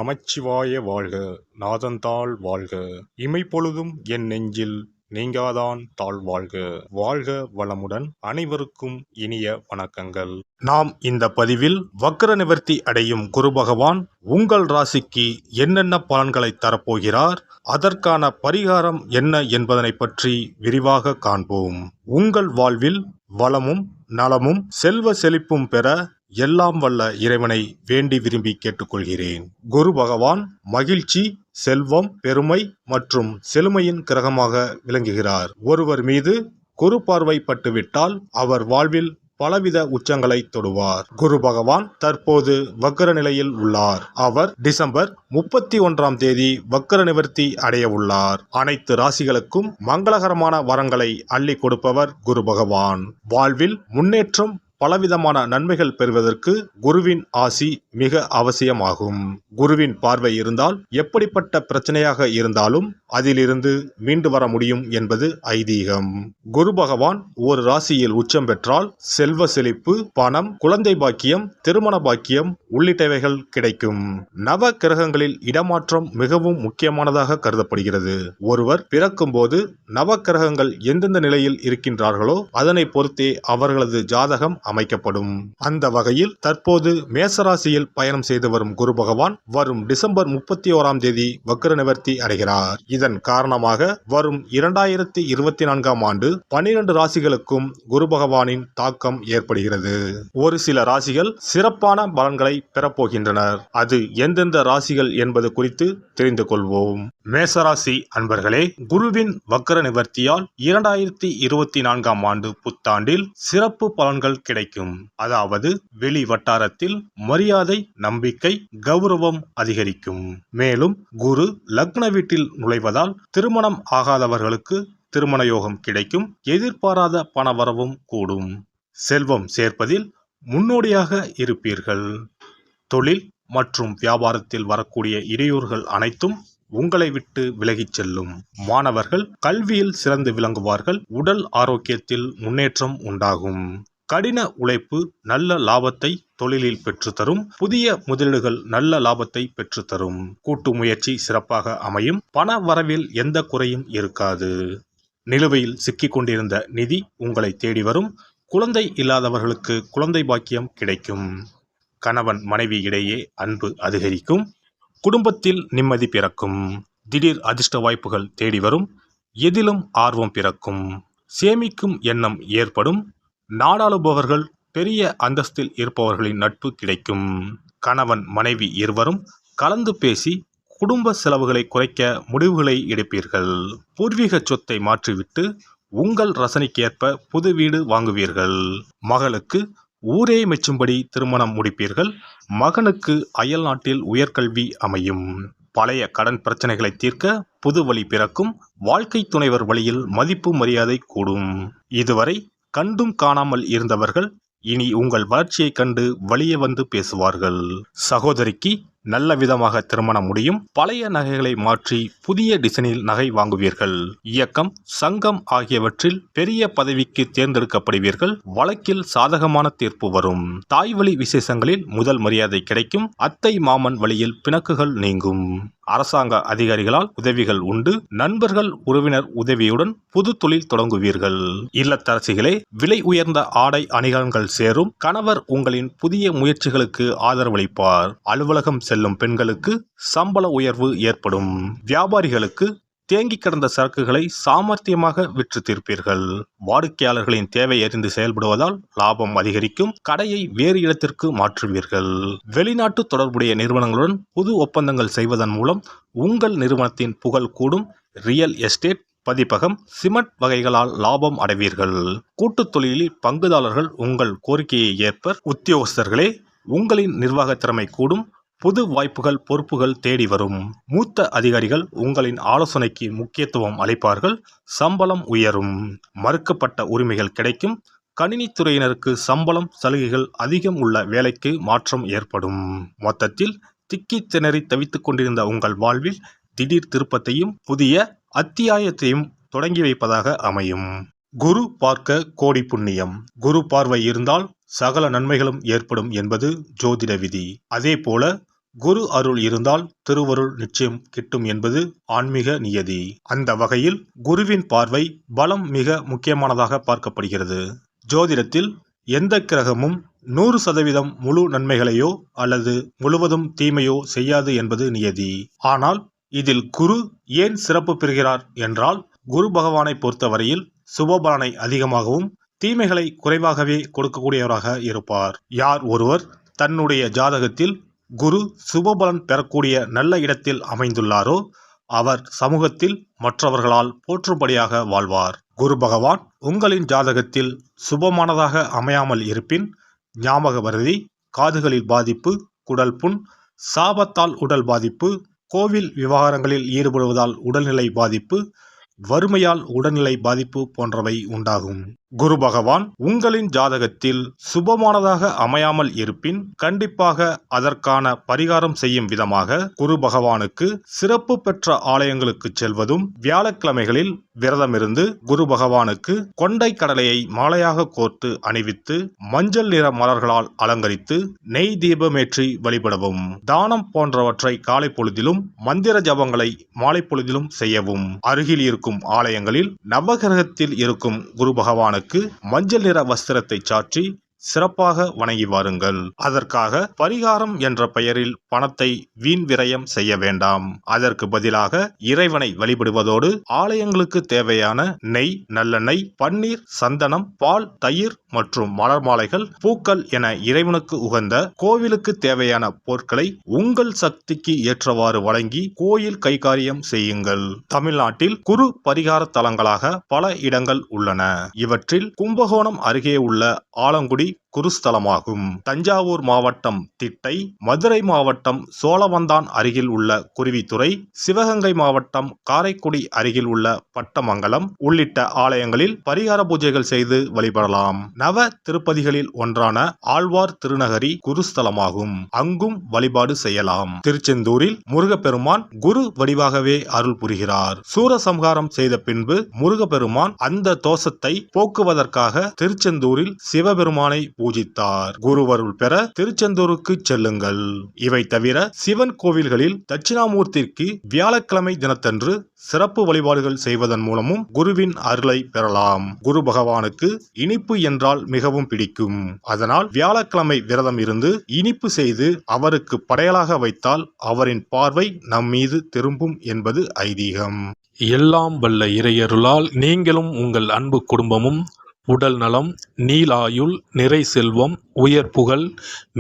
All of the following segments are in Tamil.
நமச்சிவாய வாழ்க. நாதந்தாள் வாழ்க. இமைப்பொழுதும் என் நெஞ்சில் நீங்காதான் தாழ் வாழ்க. வாழ்க வளமுடன். அனைவருக்கும் இனிய வணக்கங்கள். நாம் இந்த பதிவில் வக்ர நிவர்த்தி அடையும் குரு பகவான் உங்கள் ராசிக்கு என்னென்ன பலன்களை தரப்போகிறார், அதற்கான பரிகாரம் என்ன என்பதனை பற்றி விரிவாக காண்போம். உங்கள் வாழ்வில் வளமும் நலமும் செல்வ செழிப்பும் பெற எல்லாம் வல்ல இறைவனை வேண்டி விரும்பி கேட்டுக்கொள்கிறேன். குரு பகவான் மகிழ்ச்சி, செல்வம், பெருமை மற்றும் செழுமையின் கிரகமாக விளங்குகிறார். ஒருவர் மீது குரு பார்வை பட்டுவிட்டால் அவர் வாழ்வில் பலவித உச்சங்களை தொடுவார். குரு பகவான் தற்போது வக்ர நிலையில் உள்ளார். அவர் டிசம்பர் 31ஆம் தேதி வக்ர நிவர்த்தி அடைய உள்ளார். அனைத்து ராசிகளுக்கும் மங்களகரமான வரங்களை அள்ளி கொடுப்பவர் குரு பகவான். வாழ்வில் முன்னேற்றம், பலவிதமான நன்மைகள் பெறுவதற்கு குருவின் ஆசி மிக அவசியமாகும். குருவின் பார்வை இருந்தால் எப்படிப்பட்ட பிரச்சனையாக இருந்தாலும் அதிலிருந்து மீண்டு வர முடியும் என்பது ஐதீகம். குரு பகவான் ஒரு ராசியில் உச்சம் பெற்றால் செல்வ செழிப்பு, பணம், குழந்தை பாக்கியம், திருமண பாக்கியம் உள்ளிட்டவைகள் கிடைக்கும். நவ கிரகங்களில் இடமாற்றம் மிகவும் முக்கியமானதாக கருதப்படுகிறது. ஒருவர் பிறக்கும் போது நவ கிரகங்கள் எந்தெந்த நிலையில் இருக்கின்றார்களோ அதனை பொறுத்தே அவர்களது ஜாதகம் அமைக்கப்படும். அந்த வகையில் தற்போது மேசராசியில் பயணம் செய்து வரும் குரு பகவான் வரும் டிசம்பர் 31ஆம் தேதி வக்ர நிவர்த்தி அடைகிறார். இதன் காரணமாக வரும் 2024ஆம் ஆண்டு 12 ராசிகளுக்கும் குரு பகவானின் தாக்கம் ஏற்படுகிறது. ஒரு சில ராசிகள் சிறப்பான பலன்களை பெறப்போகின்றனர். அது எந்தெந்த ராசிகள் என்பது குறித்து தெரிந்து கொள்வோம். மேசராசி அன்பர்களே, குருவின் வக்ர நிவர்த்தியால் 2024ஆம் ஆண்டு புத்தாண்டில் சிறப்பு பலன்கள் கிடைக்கும். அதாவது வெளி வட்டாரத்தில் மரியாதை, நம்பிக்கை, கௌரவம் அதிகரிக்கும். மேலும் குரு லக்ன வீட்டில் நுழைவதால் திருமணம் ஆகாதவர்களுக்கு திருமண யோகம் கிடைக்கும். எதிர்பாராத பணவரவும் கூடும். செல்வம் சேர்ப்பதில் முன்னோடியாக இருப்பீர்கள். தொழில் மற்றும் வியாபாரத்தில் வரக்கூடிய இடையூறுகள் அனைத்தும் உங்களை விட்டு விலகிச் செல்லும். மாணவர்கள் கல்வியில் சிறந்து விளங்குவார்கள். உடல் ஆரோக்கியத்தில் முன்னேற்றம் உண்டாகும். கடின உழைப்பு நல்ல லாபத்தை தொழிலில் பெற்றுத்தரும். புதிய முதலீடுகள் நல்ல லாபத்தை பெற்றுத்தரும். கூட்டு முயற்சி சிறப்பாக அமையும். பண வரவில் எந்த குறையும் இருக்காது. நிலுவையில் சிக்கிக் கொண்டிருந்த நிதி உங்களை தேடி வரும். குழந்தை இல்லாதவர்களுக்கு குழந்தை பாக்கியம் கிடைக்கும். கணவன் மனைவி இடையே அன்பு அதிகரிக்கும். குடும்பத்தில் நிம்மதி பிறக்கும். திடீர் அதிர்ஷ்ட வாய்ப்புகள் தேடி வரும். எதிலும் ஆர்வம் பிறக்கும். சேமிக்கும் எண்ணம் ஏற்படும். நாடாளுபவர்கள், பெரிய அந்தஸ்தில் இருப்பவர்களின் நட்பு கிடைக்கும். கணவன் மனைவி இருவரும் கலந்து பேசி குடும்ப செலவுகளை குறைக்க முடிவுகளை எடுப்பீர்கள். பூர்வீக சொத்தை மாற்றிவிட்டு உங்கள் ரசனைக்கேற்ப புது வீடு வாங்குவீர்கள். மகளுக்கு ஊரே மெச்சும்படி திருமணம் முடிப்பீர்கள். மகனுக்கு அயல் நாட்டில் உயர்கல்வி அமையும். பழைய கடன் பிரச்சனைகளை தீர்க்க புது வழி பிறக்கும். வாழ்க்கை துணைவர் வழியில் மதிப்பு மரியாதை கூடும். இதுவரை கண்டும் காணாமல் இருந்தவர்கள் இனி உங்கள் வளர்ச்சியை கண்டு வழியே வந்து பேசுவார்கள். சகோதரிக்கு நல்ல விதமாக திருமணம் முடியும். பழைய நகைகளை மாற்றி புதிய டிசைனில் நகை வாங்குவீர்கள். இயக்கம், சங்கம் ஆகியவற்றில் பெரிய பதவிக்கு தேர்ந்தெடுக்கப்படுவீர்கள். வழக்கில் சாதகமான தீர்ப்பு வரும். தாய் வழி விசேஷங்களில் முதல் மரியாதை கிடைக்கும். அத்தை மாமன் வழியில் பிணக்குகள் நீங்கும். அரசாங்க அதிகாரிகளால் உதவிகள் உண்டு. நண்பர்கள், உறவினர் உதவியுடன் புது தொழில் தொடங்குவீர்கள். இல்லத்தரசிகளே, விலை உயர்ந்த ஆடை அணிகலன்கள் சேரும். கணவர் உங்களின் புதிய முயற்சிகளுக்கு ஆதரவளிப்பார். அலுவலகம் செல்லும் பெண்களுக்கு சம்பள உயர்வு ஏற்படும். வியாபாரிகளுக்கு தேங்கி கிடந்த சரக்குகளை சாமர்த்தியமாக விற்று தீர்ப்பீர்கள். வாடிக்கையாளர்களின் தேவை அறிந்து செயல்படுவதால் லாபம் அதிகரிக்கும். கடையை வேறு இடத்திற்கு மாற்றுவீர்கள். வெளிநாட்டு தொடர்புடைய நிறுவனங்களுடன் புது ஒப்பந்தங்கள் செய்வதன் மூலம் உங்கள் நிறுவனத்தின் புகழ் கூடும். ரியல் எஸ்டேட், பதிப்பகம், சிமெண்ட் வகைகளால் லாபம் அடைவீர்கள். கூட்டுத் தொழிலில் பங்குதாரர்கள் உங்கள் கோரிக்கையை ஏற்பர். உத்தியோகஸ்தர்களே, உங்களின் நிர்வாக திறமை கூடும். புது வாய்ப்புகள், பொறுப்புகள் தேடி வரும். மூத்த அதிகாரிகள் உங்களின் ஆலோசனைக்கு முக்கியத்துவம் அளிப்பார்கள். சம்பளம் உயரும். மறுக்கப்பட்ட உரிமைகள் கிடைக்கும். கணினித்துறையினருக்கு சம்பளம், சலுகைகள் அதிகம் உள்ள வேலைக்கு மாற்றம் ஏற்படும். மொத்தத்தில் திக்கி திணறி தவித்துக் கொண்டிருந்த உங்கள் வாழ்வில் திடீர் திருப்பத்தையும் புதிய அத்தியாயத்தையும் தொடங்கி வைப்பதாக அமையும். குரு பார்க்க கோடி புண்ணியம். குரு பார்வை இருந்தால் சகல நன்மைகளும் ஏற்படும் என்பது ஜோதிட விதி. அதே போல குரு அருள் இருந்தால் திருவருள் நிச்சயம் கிட்டும் என்பது ஆன்மீக நியதி. அந்த வகையில் குருவின் பார்வை பலம் மிக முக்கியமானதாக பார்க்கப்படுகிறது. ஜோதிடத்தில் எந்த கிரகமும் 100% முழு நன்மைகளையோ அல்லது முழுவதும் தீமையோ செய்யாது என்பது நியதி. ஆனால் இதில் குரு ஏன் சிறப்பு பெறுகிறார் என்றால், குரு பகவானை பொறுத்தவரையில் சுபபலனை அதிகமாகவும் தீமைகளை குறைவாகவே கொடுக்கக்கூடியவராக இருப்பார். யார் ஒருவர் தன்னுடைய ஜாதகத்தில் குரு சுபபலன் பெறக்கூடிய நல்ல இடத்தில் அமைந்துள்ளாரோ அவர் சமூகத்தில் மற்றவர்களால் போற்றும்படியாக வாழ்வார். குரு பகவான் உங்களின் ஜாதகத்தில் சுபமானதாக அமையாமல் இருப்பின் ஞாபக மறதி, காதுகளில் பாதிப்பு, குடல் புண், சாபத்தால் உடல் பாதிப்பு, கோவில் விவகாரங்களில் ஈடுபடுவதால் உடல்நிலை பாதிப்பு, வறுமையால் உடல்நிலை பாதிப்பு போன்றவை உண்டாகும். குரு பகவான் உங்களின் ஜாதகத்தில் சுபமானதாக அமையாமல் இருப்பின் கண்டிப்பாக அதற்கான பரிகாரம் செய்யும் விதமாக குரு பகவானுக்கு சிறப்பு பெற்ற ஆலயங்களுக்கு செல்வதும், வியாழக்கிழமைகளில் விரதமிருந்து குரு பகவானுக்கு கொண்டை கடலையை மாலையாக கோர்த்து அணிவித்து மஞ்சள் நிற மலர்களால் அலங்கரித்து நெய் தீபமேற்றி வழிபடவும், தானம் போன்றவற்றை காலை பொழுதிலும் மந்திர ஜபங்களை மாலை பொழுதிலும் செய்யவும். அருகில் இருக்கும் ஆலயங்களில் நவகிரகத்தில் இருக்கும் குரு பகவானுக்கு மஞ்சள் நிற வஸ்திரத்தை சாற்றி சிறப்பாக வணங்கி வாருங்கள். அதற்காக பரிகாரம் என்ற பெயரில் பணத்தை வீண் விரயம் செய்ய வேண்டாம். அதற்கு பதிலாக இறைவனை வழிபடுவதோடு ஆலயங்களுக்கு தேவையான நெய், நல்லெண்ணெய், பன்னீர், சந்தனம், பால், தயிர் மற்றும் மலர் மாலைகள், பூக்கள் என இறைவனுக்கு உகந்த கோவிலுக்கு தேவையான பொருட்களை உங்கள் சக்திக்கு ஏற்றவாறு வழங்கி கோயில் கைகாரியம் செய்யுங்கள். தமிழ்நாட்டில் குரு பரிகார தலங்களாக பல இடங்கள் உள்ளன. இவற்றில் கும்பகோணம் அருகே உள்ள ஆலங்குடி குருஸ்தலமாகும். தஞ்சாவூர் மாவட்டம் திட்டை, மதுரை மாவட்டம் சோழவந்தான் அருகில் உள்ள குருவித்துறை, சிவகங்கை மாவட்டம் காரைக்குடி அருகில் உள்ள பட்டமங்கலம் உள்ளிட்ட ஆலயங்களில் பரிகார பூஜைகள் செய்து வழிபடலாம். நவ திருப்பதிகளில் ஒன்றான ஆழ்வார் திருநகரி குருஸ்தலமாகும். அங்கும் வழிபாடு செய்யலாம். திருச்செந்தூரில் முருகப்பெருமான் குரு வடிவாகவே அருள் புரிகிறார். சூரசம்ஹாரம் செய்த பின்பு முருகப்பெருமான் அந்த தோஷத்தை போக்குவதற்காக திருச்செந்தூரில் சிவபெருமானை பூஜித்தார். குருவருள் பெற திருச்செந்தூருக்கு செல்லுங்கள். இவை தவிர சிவன் கோவில்களில் தட்சிணாமூர்த்திக்கு வியாழக்கிழமை தினத்தன்று சிறப்பு வழிபாடுகள் செய்வதன் மூலமும் குருவின் அருளை பெறலாம். குரு பகவானுக்கு இனிப்பு என்றால் மிகவும் பிடிக்கும். அதனால் வியாழக்கிழமை விரதம் இருந்து இனிப்பு செய்து அவருக்கு படையலாக வைத்தால் அவரின் பார்வை நம் மீது திரும்பும் என்பது ஐதீகம். எல்லாம் வல்ல இறையருளால் நீங்களும் உங்கள் அன்பு குடும்பமும் உடல் நலம், நீலாயுள், நிறை செல்வம், உயர் புகழ்,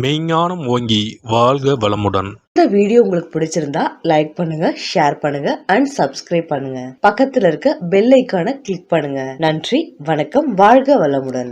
மெய்ஞானம் ஓங்கி வாழ்க வளமுடன். இந்த வீடியோ உங்களுக்கு பிடிச்சிருந்தா லைக் பண்ணுங்க, ஷேர் பண்ணுங்க அண்ட் சப்ஸ்கிரைப் பண்ணுங்க. பக்கத்துல இருக்க பெல் ஐகானை கிளிக் பண்ணுங்க. நன்றி, வணக்கம், வாழ்க வளமுடன்.